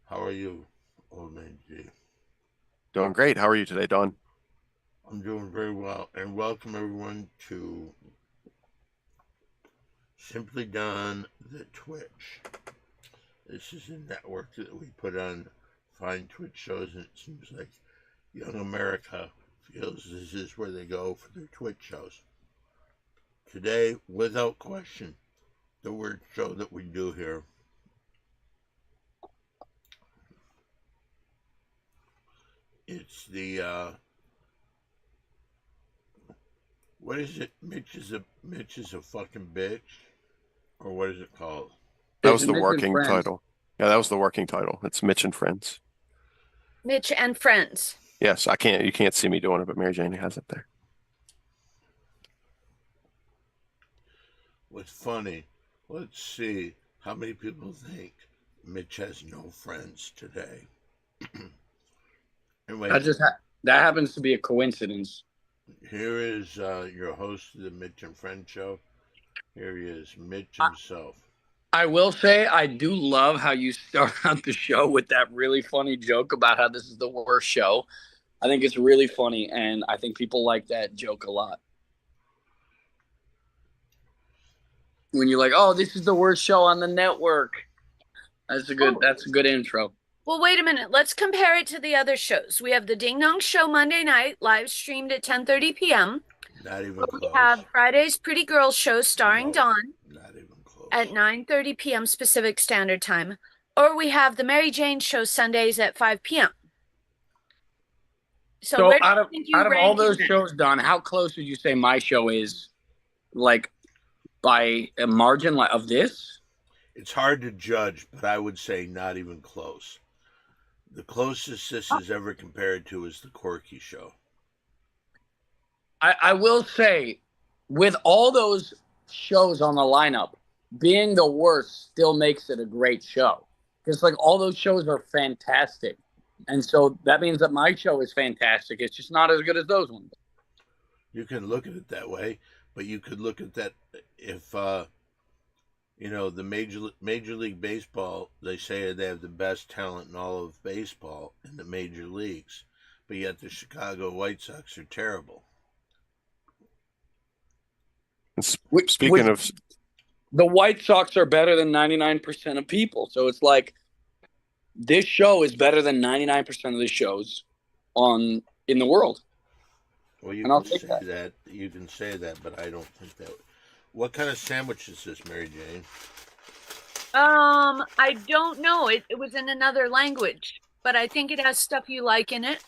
How are you, old man G? Doing great. How are you today, Don? I'm doing very well, and welcome everyone to Simply Don the Twitch. This is a network that we put on fine Twitch shows, and it seems like young America feels this is where they go for their Twitch shows. Today, without question, the word show that we do here it's the what is it? Mitch is a fucking bitch, or what is it called? That It's was the Mitch and working Friends. title. Yeah, that was the working title. It's Mitch and Friends. Mitch and Friends. Yes, you can't see me doing it, but Mary Jane has it there. What's funny? Let's see how many people think Mitch has no friends today. Anyway, That happens to be a coincidence. here is your host of the Mitch and Friends show. Here he is, Mitch I, himself. I will say I do love how you start out the show with that really funny joke about how this is the worst show. I think it's really funny, and I think people like that joke a lot. When you're like, "Oh, this is the worst show on the network." That's a good intro. Well, wait a minute. Let's compare it to the other shows. We have the Ding Dong Show Monday night, live streamed at 10:30 p.m. Not even We close. have Friday's Pretty Girls Show starring No, Dawn not even close. at 9:30 p.m. Pacific Standard Time. Or we have the Mary Jane Show Sundays at 5 p.m. So So where do out you of think you out of all rank those in it? shows done, how close would you say my show is, like by a margin of this? It's hard to judge, but I would say not even close. The closest this is ever compared to is the Corky show. I will say, with all those shows on the lineup, being the worst still makes it a great show. Because like all those shows are fantastic. And so that means that my show is fantastic. It's just not as good as those ones. You can look at it that way, but you could look at that if the Major League Baseball. They say they have the best talent in all of baseball in the major leagues, but yet the Chicago White Sox are terrible. Speaking of, The White Sox are better than 99% of people. So it's like this show is better than 99% of the shows in the world. Well, you And I'll can take say that. that. You can say that, but I don't think that. What kind of sandwich is this, Mary Jane? I don't know. It was in another language, but I think it has stuff you like in it.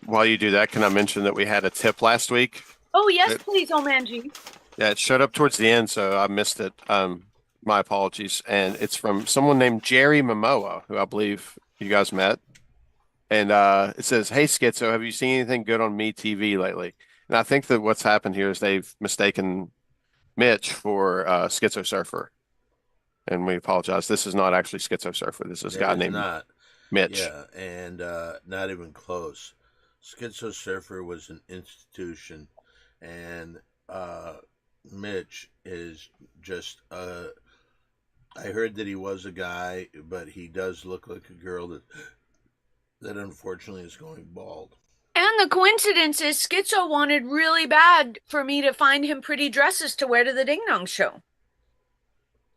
while you do that, can I mention that we had a tip last week? Oh, yes, It- please, oh man, G. Yeah, it showed up towards the end, so I missed it. My apologies. And it's from someone named Jerry Momoa, who I believe you guys met. And it says, "Hey Schizo, have you seen anything good on Me TV lately?" And I think that what's happened here is they've mistaken Mitch for Schizo Surfer. And we apologize. This is not actually Schizo Surfer. This is a That guy is named not. Mitch. Yeah, and not even close. Schizo Surfer was an institution, and Mitch is just. I heard that he was a guy, but he does look like a girl that unfortunately is going bald. And the coincidence is Schizo wanted really bad for me to find him pretty dresses to wear to the Ding Dong Show.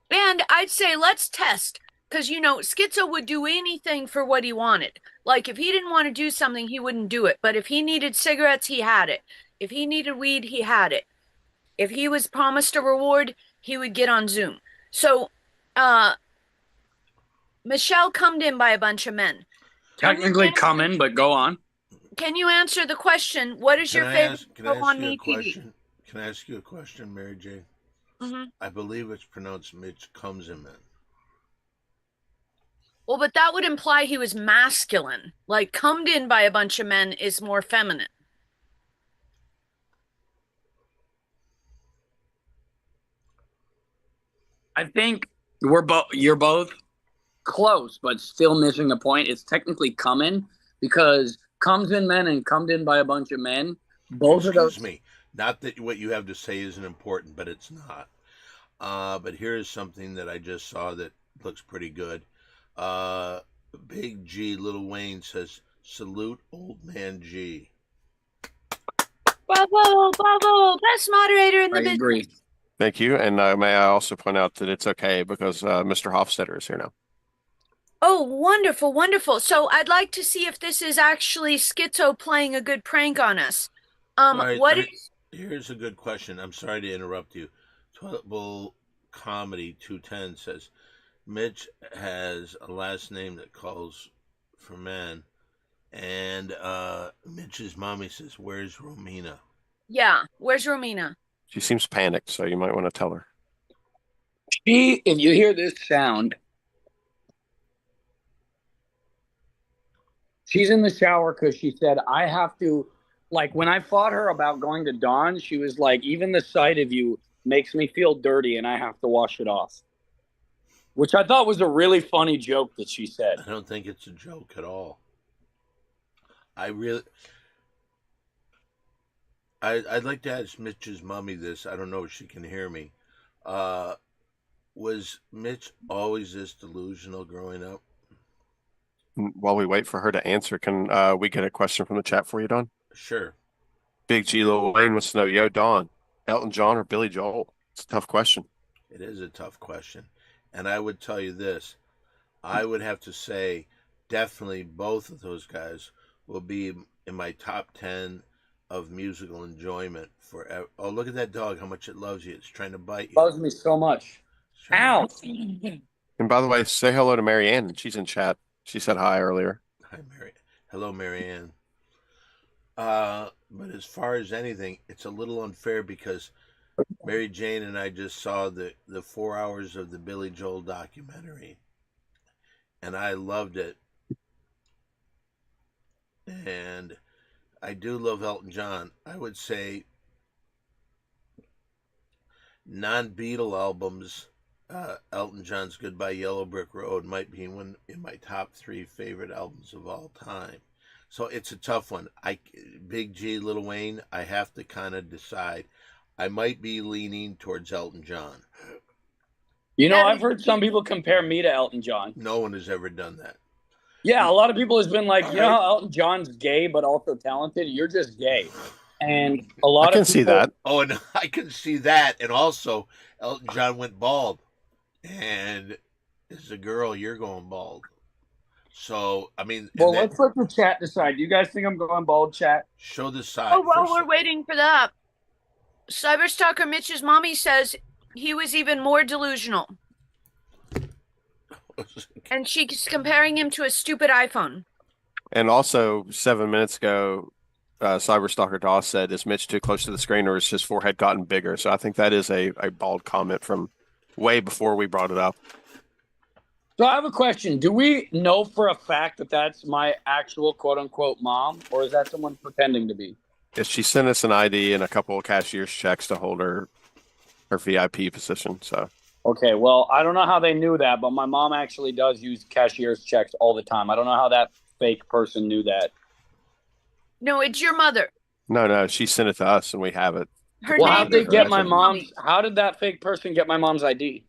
And I'd say let's test, because Schizo would do anything for what he wanted. Like if he didn't want to do something, he wouldn't do it. But if he needed cigarettes, he had it. If he needed weed, he had it. If he was promised a reward, he would get on Zoom. So, Michelle cummed in by a bunch of men. Technically coming, but go on. Can you answer the question? What is your favorite show on Me TV? Can I ask you a question, Mary Jane? Mm-hmm. I believe it's pronounced Mitch comes in. Well, but that would imply he was masculine. Like, cummed in by a bunch of men is more feminine. I think you're both close, but still missing the point. It's technically coming because comes in men and come in by a bunch of men. Both of those. Excuse me. Not that what you have to say isn't important, but it's not. But here is something that I just saw that looks pretty good. Big G Little Wayne says, salute old man G. Bravo, best moderator in the I business. agree. Thank you. And may I also point out that it's okay because Mr. Hofstetter is here now. Oh, wonderful. So I'd like to see if this is actually Schizo playing a good prank on us. All right, What is here's a good question. I'm sorry to interrupt you. Toilet Bowl Comedy 210 says, Mitch has a last name that calls for men. And Mitch's mommy says, where's Romina? Yeah, where's Romina? She seems panicked, so you might want to tell her. If you hear this sound, she's in the shower because she said, I have to, like, when I fought her about going to Dawn, she was like, even the sight of you makes me feel dirty and I have to wash it off. Which I thought was a really funny joke that she said. I don't think it's a joke at all. I'd like to ask Mitch's mommy this. I don't know if she can hear me. Was Mitch always this delusional growing up? While we wait for her to answer, can we get a question from the chat for you, Don? Sure. Big G Lil Wayne wants to know, yo, Don, Elton John or Billy Joel? It's a tough question. It is a tough question. And I would tell you this. I would have to say definitely both of those guys will be in my top 10 of musical enjoyment forever. Oh, look at that dog, how much it loves you. It's trying to bite you. Loves me so much. Ow! And by the way, say hello to Marianne. She's in chat. She said hi earlier. Hi, Mary. Hello, Marianne. But as far as anything, it's a little unfair because Mary Jane and I just saw the 4 hours of the Billy Joel documentary, and I loved it. And I do love Elton John. I would say non-Beatle albums, Elton John's Goodbye Yellow Brick Road might be in my top 3 favorite albums of all time. So it's a tough one. Big G, Little Wayne, I have to kind of decide. I might be leaning towards Elton John. You know, I've heard some people compare me to Elton John. No one has ever done that. Yeah, a lot of people has been like, All you know right. how Elton John's gay but also talented? You're just gay. And a lot I can of see people, that. Oh, and I can see that. And also, Elton John went bald. And as a girl, you're going bald. So, I mean, Well, let's let the chat decide. Do you guys think I'm going bald, chat? show the side. Oh, well, First- we're waiting for that. Cyberstalker Mitch's mommy says he was even more delusional. And she's comparing him to a stupid iPhone. And also, 7 minutes ago, Cyberstalker Doss said, is Mitch too close to the screen or has his forehead gotten bigger? So I think that is a bald comment from way before we brought it up. So I have a question. Do we know for a fact that that's my actual quote-unquote mom, or is that someone pretending to be? Yes, she sent us an ID and a couple of cashier's checks to hold her VIP position. So Okay, well, I don't know how they knew that, but my mom actually does use cashier's checks all the time. I don't know how that fake person knew that. No, it's your mother. no, she sent it to us and we have it. Her Well, name how'd they is get my Mitch's mom's? mommy. How did that fake person get my mom's ID?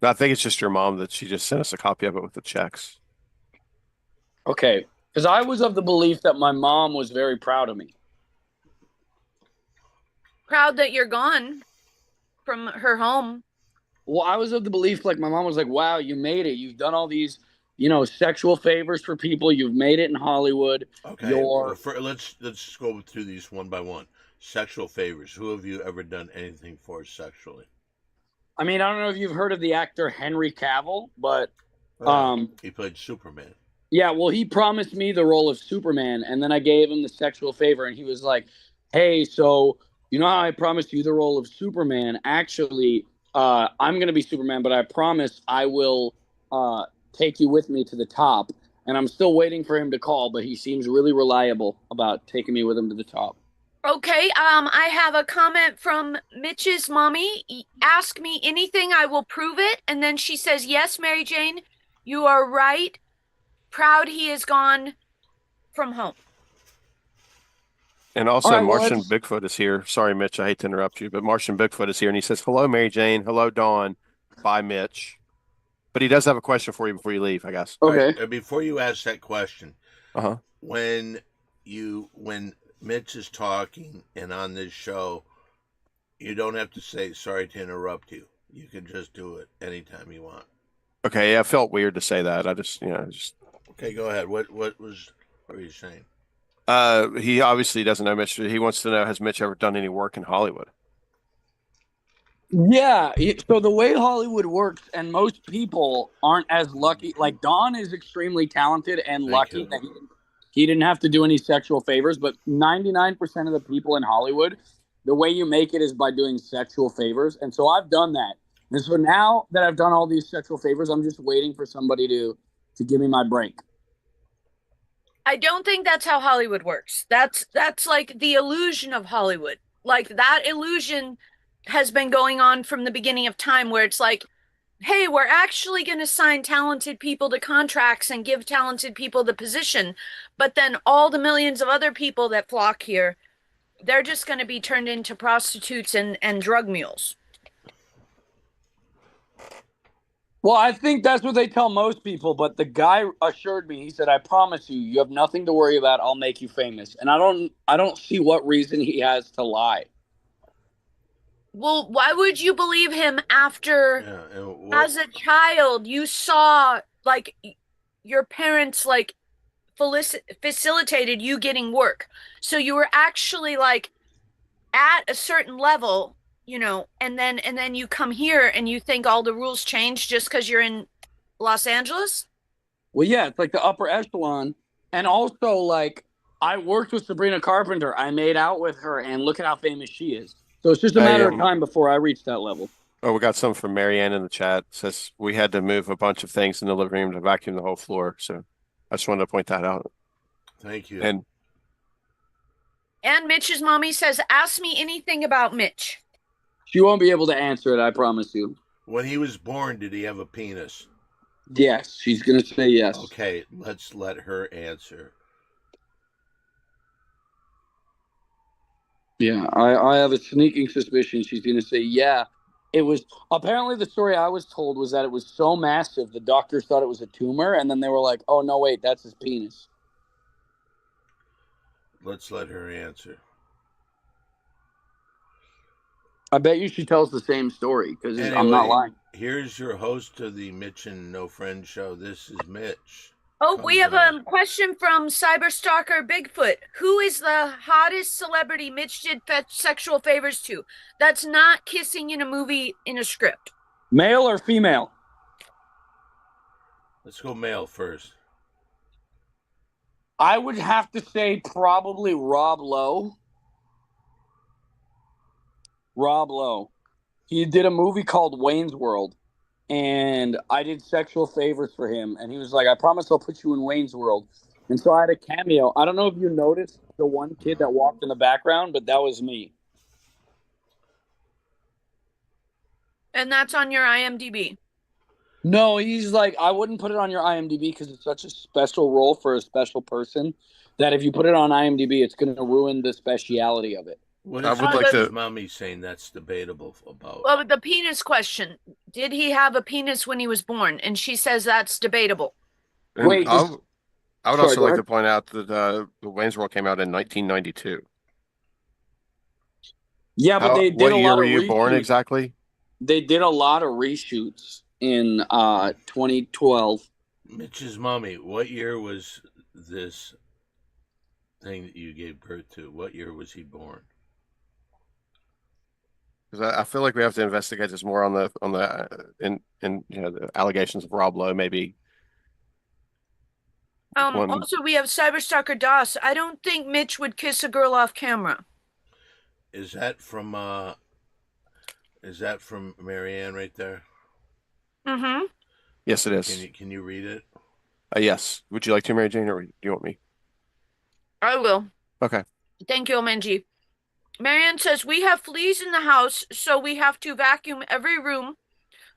I think it's just your mom that she just sent us a copy of it with the checks. Okay, because I was of the belief that my mom was very proud of me. Proud that you're gone from her home. Well, I was of the belief, like, my mom was like, wow, you made it. You've done all these, sexual favors for people. You've made it in Hollywood. Okay, let's go through these one by one. Sexual favors. Who have you ever done anything for sexually? I mean, I don't know if you've heard of the actor Henry Cavill, but He played Superman. yeah, well, he promised me the role of Superman, and then I gave him the sexual favor, and he was like, hey, so you know how I promised you the role of Superman? Actually, I'm going to be Superman, but I promise I will take you with me to the top. And I'm still waiting for him to call, but he seems really reliable about taking me with him to the top. Okay, I have a comment from Mitch's mommy. Ask me anything, I will prove it. And then she says, yes, Mary Jane, you are right. Proud he is gone from home. And also, All right, well, Martian Bigfoot is here. Sorry, Mitch, I hate to interrupt you, but Martian Bigfoot is here and he says, hello, Mary Jane. Hello, Dawn. Bye, Mitch. But he does have a question for you before you leave, I guess. All right, Okay. before you ask that question, Uh-huh. when Mitch is talking and on this show, you don't have to say sorry to interrupt you. You can just do it anytime you want. Okay, yeah, it felt weird to say that. I just, Okay, go ahead. What were you saying? he obviously doesn't know Mitch. He wants to know, has Mitch ever done any work in Hollywood? Yeah. So the way Hollywood works, and most people aren't as lucky. Like Don is extremely talented and Thank lucky you. that he didn't have to do any sexual favors. But 99% of the people in Hollywood, the way you make it is by doing sexual favors. And so I've done that. And so now that I've done all these sexual favors, I'm just waiting for somebody to give me my break. I don't think that's how Hollywood works. That's like the illusion of Hollywood. Like that illusion has been going on from the beginning of time where it's like, hey, we're actually going to sign talented people to contracts and give talented people the position, but then all the millions of other people that flock here, they're just going to be turned into prostitutes and drug mules. Well, I think that's what they tell most people, but the guy assured me, he said, I promise you, you have nothing to worry about. I'll make you famous. And I don't see what reason he has to lie. Well, why would you believe him after Yeah, and as a child you saw like your parents like facilitated you getting work. So you were actually like at a certain level, and then you come here and you think all the rules change just because you're in Los Angeles? Well, yeah, it's like the upper echelon. And also, like, I worked with Sabrina Carpenter. I made out with her, and look at how famous she is. So it's just a Hey, matter of time before I reach that level. oh, we got some from Marianne in the chat. It says we had to move a bunch of things in the living room to vacuum the whole floor. So I just wanted to point that out. thank you. And Mitch's mommy says, ask me anything about Mitch. She won't be able to answer it, I promise you. When he was born, did he have a penis? Yes, she's going to say yes. Okay, let's let her answer. Yeah, I have a sneaking suspicion she's going to say, yeah. It was apparently the story I was told was that it was so massive, the doctors thought it was a tumor, and then they were like, oh, no, wait, that's his penis. Let's let her answer. I bet you she tells the same story because Anyway, I'm not lying. Here's your host of the Mitch and No Friends show. This is Mitch. Oh, we have a question from Cyberstalker Bigfoot. Who is the hottest celebrity Mitch did sexual favors to? That's not kissing in a movie in a script. Male or female? Let's go male first. I would have to say probably Rob Lowe. Rob Lowe. He did a movie called Wayne's World, and I did sexual favors for him. And he was like, I promise I'll put you in Wayne's World. And so I had a cameo. I don't know if you noticed the one kid that walked in the background, but that was me. And that's on your IMDb. No, he's like, I wouldn't put it on your IMDb because it's such a special role for a special person that if you put it on IMDb, it's going to ruin the speciality of it. What I is would like to. mommy saying that's debatable about? Well, the penis question. Did he have a penis when he was born? And she says that's debatable. Wait, I would sorry, also go like ahead. to point out that the Wayne's World came out in 1992. Yeah, but they did What a year lot were of you born reshoots. exactly? They did a lot of reshoots in 2012. Mitch's mommy, what year was this thing that you gave birth to? What year was he born? Because I feel like we have to investigate this more on the the allegations of Rob Lowe maybe. Also, we have Cyberstalker DOS. I don't think Mitch would kiss a girl off camera. Is that from Marianne right there? Mm-hmm. Yes, it is. Can you read it? Yes. Would you like to, Mary Jane, or do you want me? I will. Okay. Thank you, Omenji. Marianne says, we have fleas in the house, so we have to vacuum every room.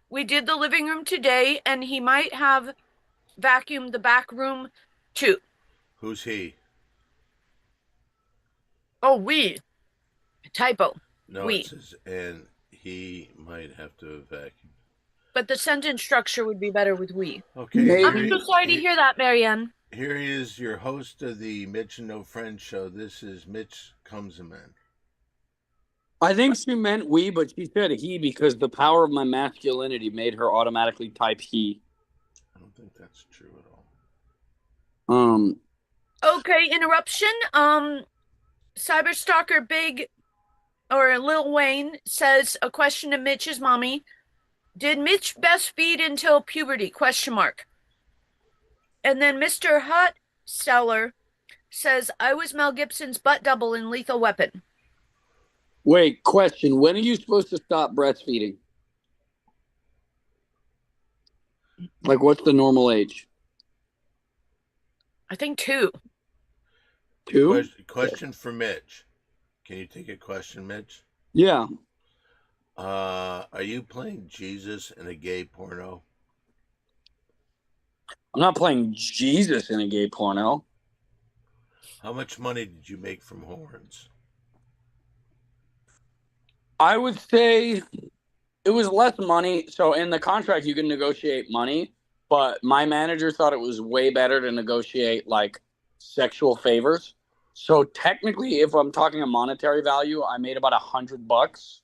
We did the living room today, and he might have vacuumed the back room too. Who's he? Oh, we. Typo. No, we. it says, and he might have to vacuum. but the sentence structure would be better with we. Okay, Maybe. I'm so sorry to hear that, Marianne. Here he is, your host of the Mitch and No Friends show. This is Mitch Comes a Man. I think she meant we, but she said he because the power of my masculinity made her automatically type he. I don't think that's true at all. Okay, interruption. Cyberstalker Big or Lil Wayne says a question to Mitch's mommy. Did Mitch breastfeed until puberty? Question mark. And then Mr. Hot Seller says I was Mel Gibson's butt double in Lethal Weapon. Wait, question. When are you supposed to stop breastfeeding? Like, what's the normal age? I think 2. 2? Question for Mitch. Can you take a question, Mitch? Yeah. Are you playing Jesus in a gay porno? I'm not playing Jesus in a gay porno. How much money did you make from horns? I would say it was less money. So in the contract, you can negotiate money, but my manager thought it was way better to negotiate like sexual favors. So technically, if I'm talking a monetary value, I made about $100,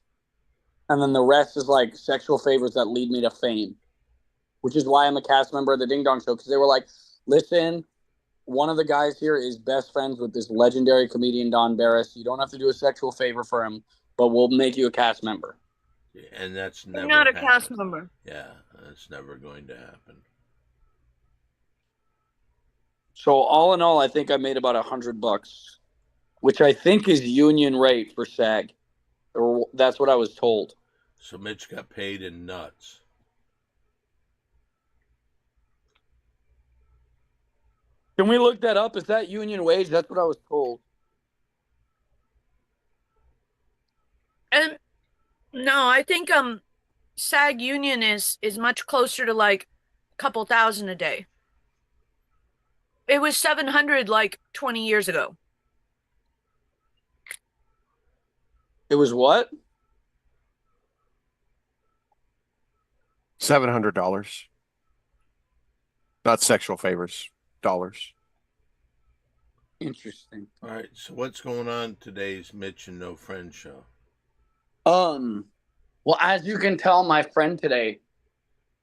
and then the rest is like sexual favors that lead me to fame, which is why I'm a cast member of the Ding Dong Show, because they were like, listen, one of the guys here is best friends with this legendary comedian Don Barris. You don't have to do a sexual favor for him, but we'll make you a cast member. And that's never Not a happened. cast member. Yeah, that's never going to happen. So all in all, I think I made about $100, which I think is union rate for SAG, or that's what I was told. So Mitch got paid in nuts. Can we look that up? Is that union wage? That's what I was told. And no, I think SAG union is much closer to like a couple thousand a day. It was 700 like 20 years ago. It was what? $700. Not sexual favors. Dollars. Interesting. All right, so what's going on today's Mitch and No Friends show? Well, as you can tell, my friend today,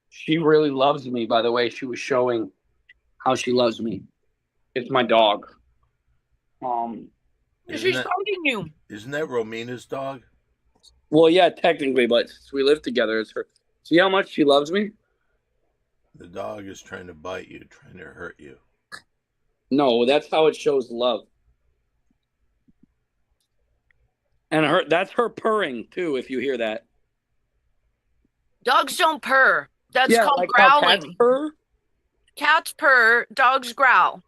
she really loves me. By the way, she was showing how she loves me. It's my dog. She's hugging you. Isn't that Romina's dog? Well, yeah, technically, but since we live together, it's her. See how much she loves me? The dog is trying to bite you, trying to hurt you. No, that's how it shows love. And that's her purring too, if you hear that. Dogs don't purr. That's Yeah, called like how growling. cats purr? Cats purr, dogs growl.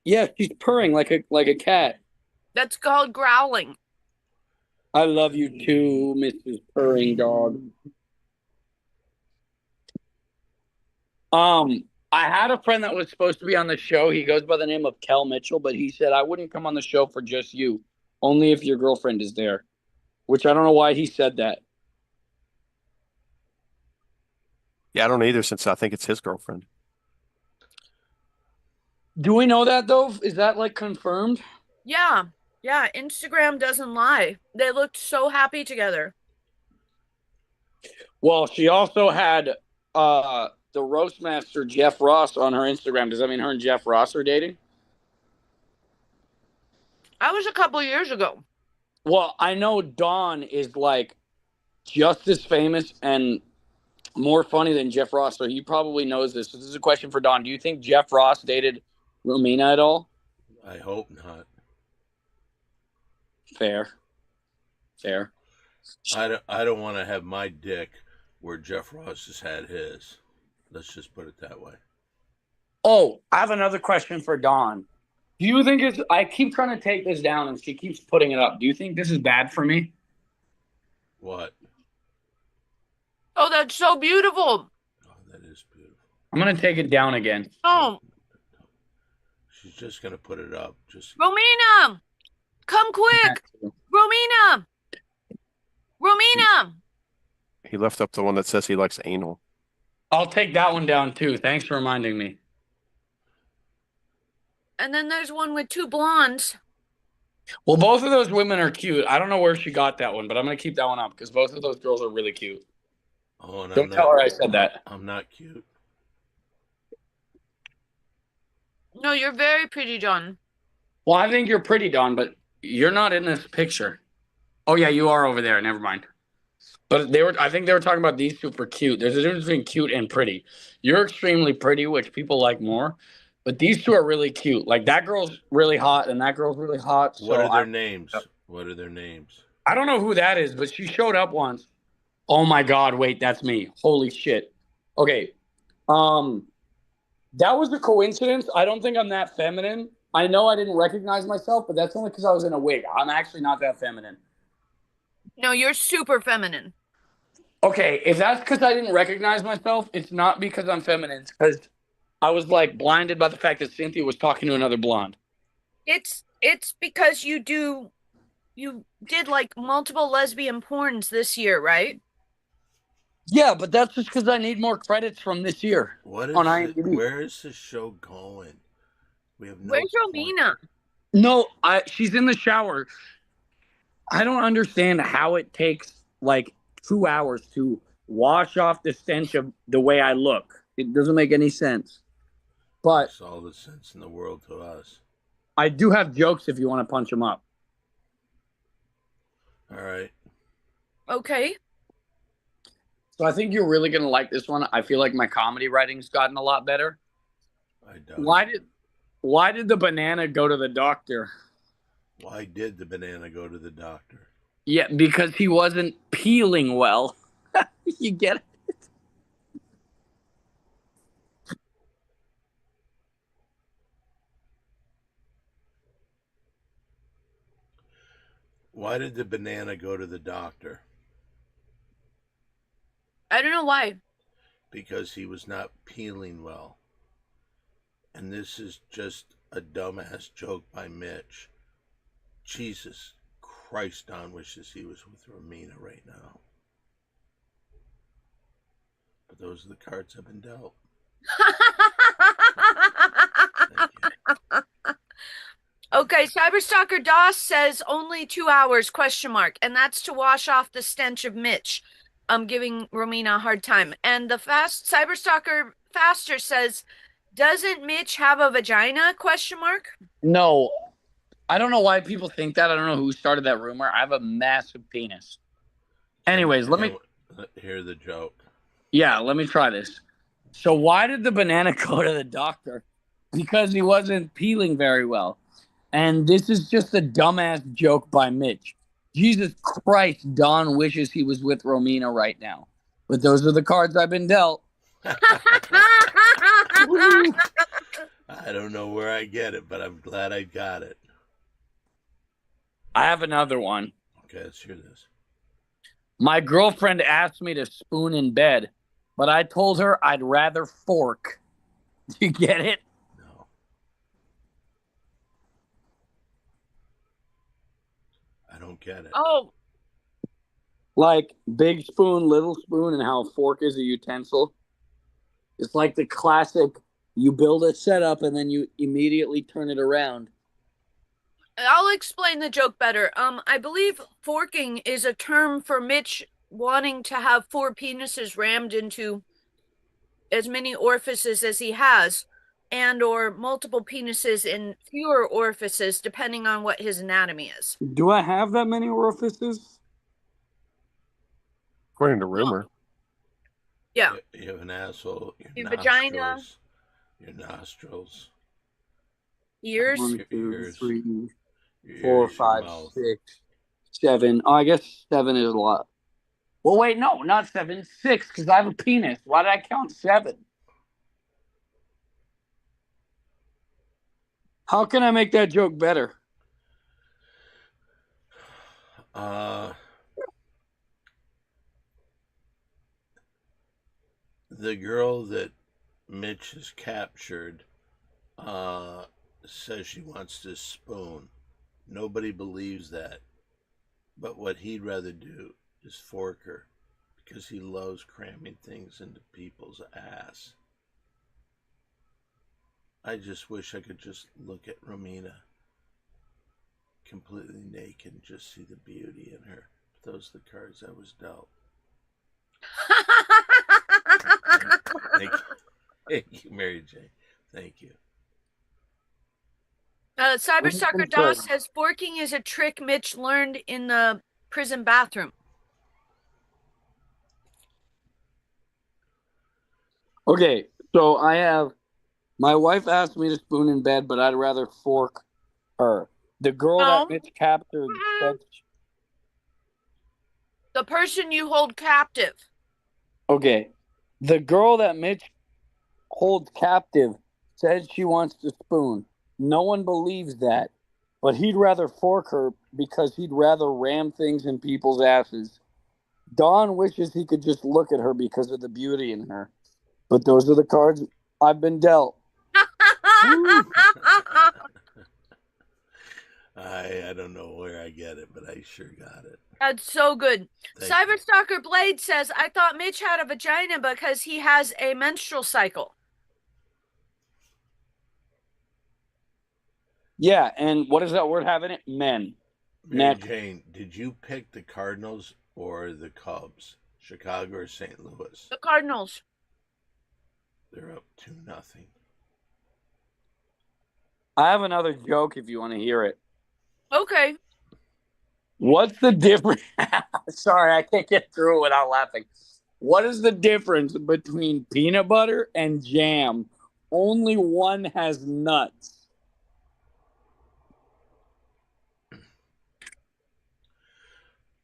Yeah, she's purring like a cat. That's called growling. I love you too, Mrs. Purring Dog. I had a friend that was supposed to be on the show. He goes by the name of Kel Mitchell, but he said I wouldn't come on the show for just you, only if your girlfriend is there. Which I don't know why he said that. Yeah, I don't either, since I think it's his girlfriend. Do we know that though? Is that like confirmed? Yeah. Yeah, Instagram doesn't lie. They looked so happy together. Well, she also had the roast master Jeff Ross on her Instagram. Does that mean her and Jeff Ross are dating? That was a couple years ago. Well, I know Dawn is like just as famous and more funny than Jeff Ross, so he probably knows this. So this is a question for Dawn. Do you think Jeff Ross dated Romina at all? I hope not. Fair. I don't want to have my dick where Jeff Ross has had his. Let's just put it that way. Oh, I have another question for Dawn. Do you think it's... I keep trying to take this down, and she keeps putting it up. Do you think this is bad for me? What? Oh, that's so beautiful. Oh, that is beautiful. I'm going to take it down again. Oh, She's just going to put it up. Just Romina, come quick. Romina. He left up the one that says he likes anal. I'll take that one down too. Thanks for reminding me. And then there's one with two blondes. Well, both of those women are cute. I don't know where she got that one, but I'm gonna keep that one up because both of those girls are really cute. Oh, and Don't tell her I said that. I'm not cute. No, you're very pretty, John. Well, I think you're pretty, Dawn, but you're not in this picture. Oh yeah, you are over there. Never mind. But I think they were talking about these super cute. There's a difference between cute and pretty. You're extremely pretty, which people like more. But these two are really cute. Like that girl's really hot and that girl's really hot. What are their names? What are their names? I don't know who that is, but she showed up once. Oh my God, wait, that's me. Holy shit. Okay. That was a coincidence. I don't think I'm that feminine. I know I didn't recognize myself, but that's only because I was in a wig. I'm actually not that feminine. No, you're super feminine. Okay, if that's because I didn't recognize myself, it's not because I'm feminine. It's because I was like blinded by the fact that Cynthia was talking to another blonde. It's because you did like multiple lesbian porns this year, right? Yeah, but that's just because I need more credits from this year. What is on IMDb. Where is this show going? We have no. Where's Romina? No, she's in the shower. I don't understand how it takes like 2 hours to wash off the stench of the way I look. It doesn't make any sense. But Makes all the sense in the world to us. I do have jokes if you want to punch them up. All right. Okay. So I think you're really going to like this one. I feel like my comedy writing's gotten a lot better. I don't. Why did the banana go to the doctor? Why did the banana go to the doctor? Yeah, because he wasn't peeling well. You get it? Why did the banana go to the doctor? I don't know why. Because he was not peeling well. And this is just a dumbass joke by Mitch. Jesus Christ, Don wishes he was with Romina right now. But those are the cards I've been dealt. Thank you. Okay, Cyberstalker Doss says only 2 hours, ? And that's to wash off the stench of Mitch. I'm giving Romina a hard time. And the Cyberstalker Faster says, doesn't Mitch have a vagina? ? No. I don't know why people think that. I don't know who started that rumor. I have a massive penis. Anyways, let me hear the joke. Yeah, let me try this. So why did the banana go to the doctor? Because he wasn't peeling very well. And this is just a dumbass joke by Mitch. Jesus Christ, Don wishes he was with Romina right now. But those are the cards I've been dealt. I don't know where I get it, but I'm glad I got it. I have another one. Okay, let's hear this. My girlfriend asked me to spoon in bed, but I told her I'd rather fork. Do you get it? No. I don't get it. Oh. Like big spoon, little spoon, and how a fork is a utensil. It's like the classic, you build a setup and then you immediately turn it around. I'll explain the joke better. I believe forking is a term for Mitch wanting to have 4 penises rammed into as many orifices as he has, and or multiple penises in fewer orifices, depending on what his anatomy is. Do I have that many orifices? According to rumor. Yeah. You have an asshole, your vagina, your nostrils, ears. 1, 2, ears, 3, your 4, ears, your 5, mouth. 6, 7. Oh, I guess 7 is a lot. Well, wait, no, not 7, 6, because I have a penis. Why did I count 7? How can I make that joke better? The girl that Mitch has captured says she wants to spoon. Nobody believes that. But what he'd rather do is fork her because he loves cramming things into people's ass. I just wish I could just look at Romina completely naked and just see the beauty in her. But those are the cards I was dealt. Thank you. Thank you, Mary Jane. Thank you. Cyberstalker Doss says forking is a trick Mitch learned in the prison bathroom. Okay, so I have my wife asked me to spoon in bed, but I'd rather fork her. The girl No. that Mitch captured said, The person you hold captive. okay, the girl that Mitch holds captive says she wants to spoon. No one believes that, but he'd rather fork her because he'd rather ram things in people's asses. Don wishes he could just look at her because of the beauty in her. But those are the cards I've been dealt. I don't know where I get it, but I sure got it. That's so good. Thank Cyberstalker Blade says, I thought Mitch had a vagina because he has a menstrual cycle. Yeah, and what does that word have in it? Men. Mary Next. Jane, did you pick the Cardinals or the Cubs? Chicago or St. Louis? The Cardinals. They're up 2-0. I have another joke if you want to hear it. Okay. What's the difference? Sorry, I can't get through it without laughing. What is the difference between peanut butter and jam? Only one has nuts.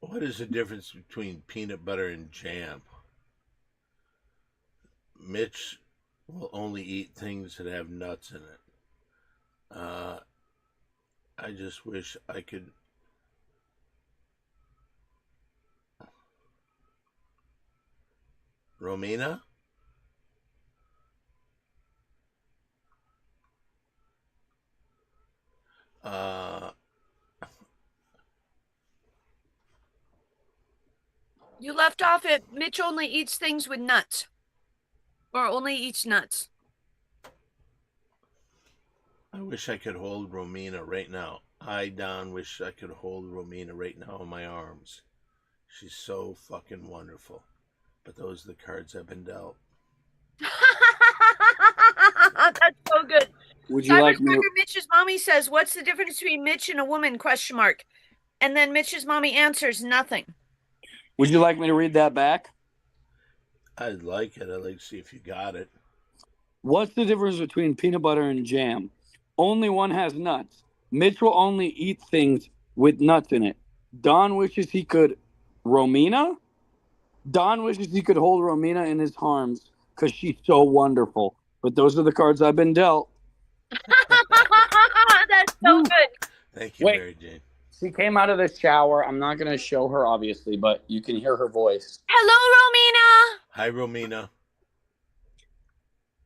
What is the difference between peanut butter and jam? Mitch will only eat things that have nuts in it. I just wish I could. Romina? You left off at Mitch only eats things with nuts. Or only eats nuts. I wish I could hold Romina right now. I, Don, wish I could hold Romina right now in my arms. She's so fucking wonderful. But those are the cards I've been dealt. That's so good. Would you like me? Mitch's mommy says, "What's the difference between Mitch and a woman?" ? And then Mitch's mommy answers, "Nothing." Would you like me to read that back? I'd like it. I'd like to see if you got it. What's the difference between peanut butter and jam? Only one has nuts. Mitch will only eat things with nuts in it. Don wishes he could. Romina? Don wishes he could hold Romina in his arms because she's so wonderful. But those are the cards I've been dealt. That's so good. Thank you, Mary Jane. She came out of the shower. I'm not going to show her, obviously, but you can hear her voice. Hello, Romina. Hi, Romina.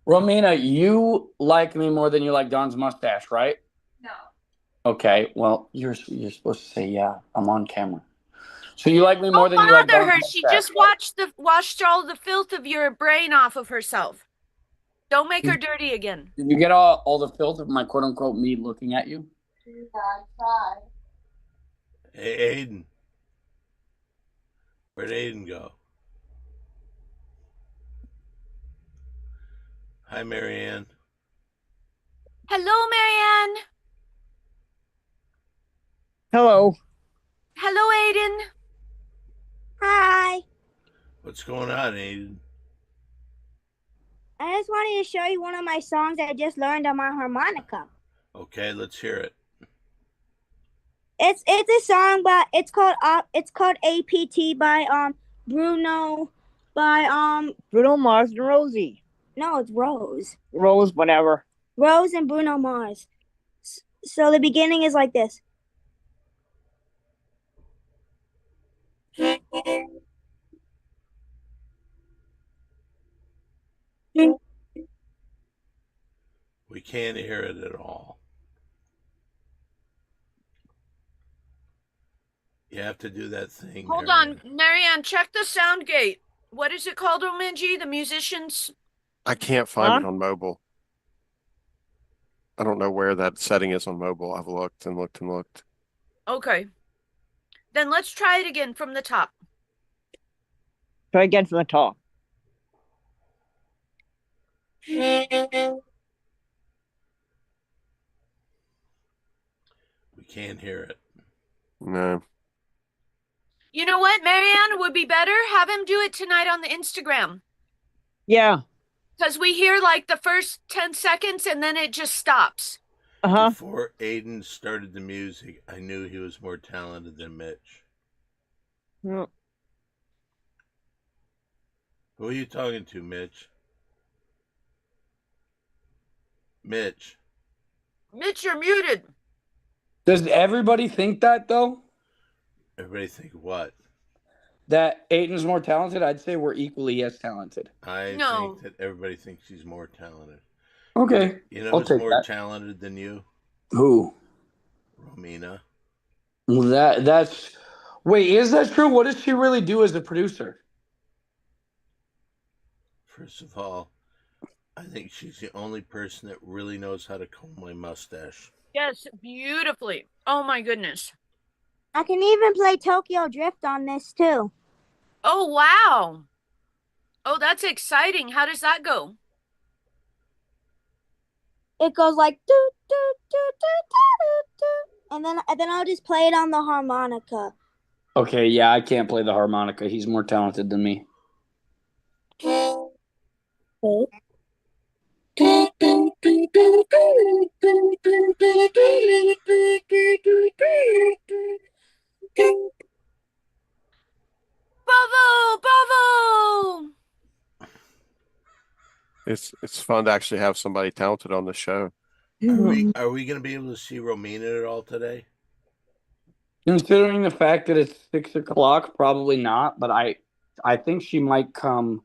Romina, you like me more than you like Don's mustache, right? No. Okay, well, you're supposed to say, yeah, I'm on camera. So you like me more than you like Don's her. mustache, She just right? washed all the filth of your brain off of herself. Don't make her dirty again. Did you get all the filth of my quote-unquote me looking at you? Yeah, I tried. Hey, Aiden. Where'd Aiden go? Hi, Marianne. Hello, Marianne. Hello. Hello, Aiden. Hi. What's going on, Aiden? I just wanted to show you one of my songs I just learned on my harmonica. Okay, let's hear it. It's a song, but it's called APT by Bruno Mars and Rosie. No, it's Rose. Rose, whatever. Rose and Bruno Mars. So the beginning is like this. We can't hear it at all. You have to do that thing. Hold on, Marianne, check the sound gate. What is it called, Omenji? The musicians? I can't find Huh? it on mobile. I don't know where that setting is on mobile. I've looked and looked and looked. Okay. Then let's try it again from the top. Try again from the top. We can't hear it. No. You know what, Marianne, would be better? Have him do it tonight on the Instagram. Yeah. Because we hear like the first 10 seconds and then it just stops. Uh-huh. Before Aiden started the music, I knew he was more talented than Mitch. Mm. Who are you talking to, Mitch? Mitch. Mitch, you're muted. Does everybody think that though? Everybody think what? That Aiden's more talented? I'd say we're equally as talented. I No. think that everybody thinks he's more talented. Okay. You know I'll who's take more that. talented than you? Who? Romina. Well, that's wait, is that true? What does she really do as a producer? First of all, I think she's the only person that really knows how to comb my mustache. Yes, beautifully. Oh my goodness. I can even play Tokyo Drift on this too. Oh, wow. Oh, that's exciting. How does that go? It goes like do do do do do do, and then I'll just play it on the harmonica. Okay, yeah, I can't play the harmonica. He's more talented than me. Bravo! Bravo! It's fun to actually have somebody talented on the show. Are we going to be able to see Romina at all today? Considering the fact that it's 6 o'clock, probably not. But I think she might come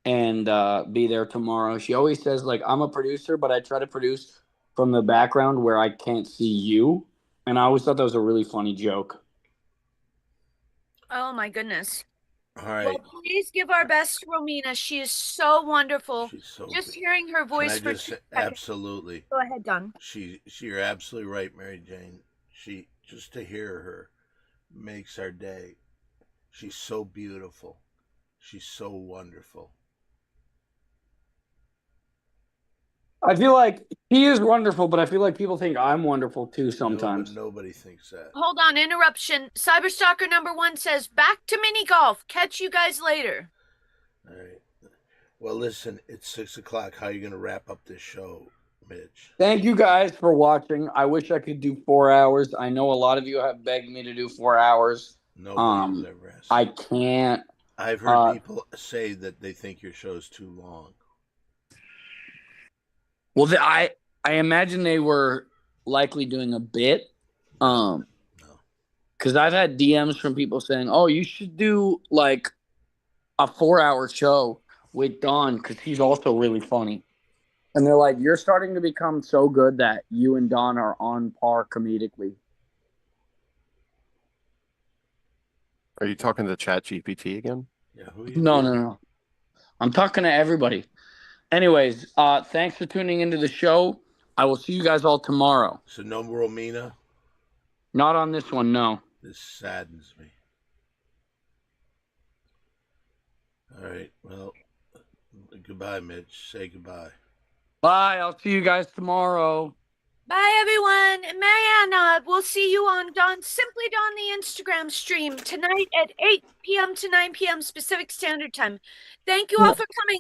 and be there tomorrow. She always says like I'm a producer, but I try to produce from the background where I can't see you. And I always thought that was a really funny joke. Oh my goodness. All Well, right. please give our best to Romina. She is so wonderful. She's so Just good. hearing her Can voice I for just 2 say, seconds. absolutely. Go ahead, Don. You're absolutely right, Mary Jane. She just to hear her makes our day. She's so beautiful. She's so wonderful. I feel like he is wonderful, but I feel like people think I'm wonderful too sometimes. No, nobody thinks that. Hold on, interruption. Cyberstalker number 1 says, back to mini golf. Catch you guys later. All right. Well, listen, it's 6 o'clock. How are you going to wrap up this show, Mitch? Thank you guys for watching. I wish I could do 4 hours. I know a lot of you have begged me to do 4 hours. Nobody has ever asked. I can't. I've heard people say that they think your show's too long. Well, I imagine they were likely doing a bit. Because I've had DMs from people saying, "Oh, you should do like a 4-hour show with Don because he's also really funny." And they're like, "You're starting to become so good that you and Don are on par comedically." Are you talking to ChatGPT again? Yeah. Who are you? No. I'm talking to everybody. Anyways, thanks for tuning into the show. I will see you guys all tomorrow. So no Romina? Not on this one, no. This saddens me. All right. Well, goodbye, Mitch. Say goodbye. Bye. I'll see you guys tomorrow. Bye, everyone. And Marianne, we'll see you on Simply Don the Instagram stream tonight at 8 p.m. to 9 p.m. Pacific Standard Time. Thank you all for coming.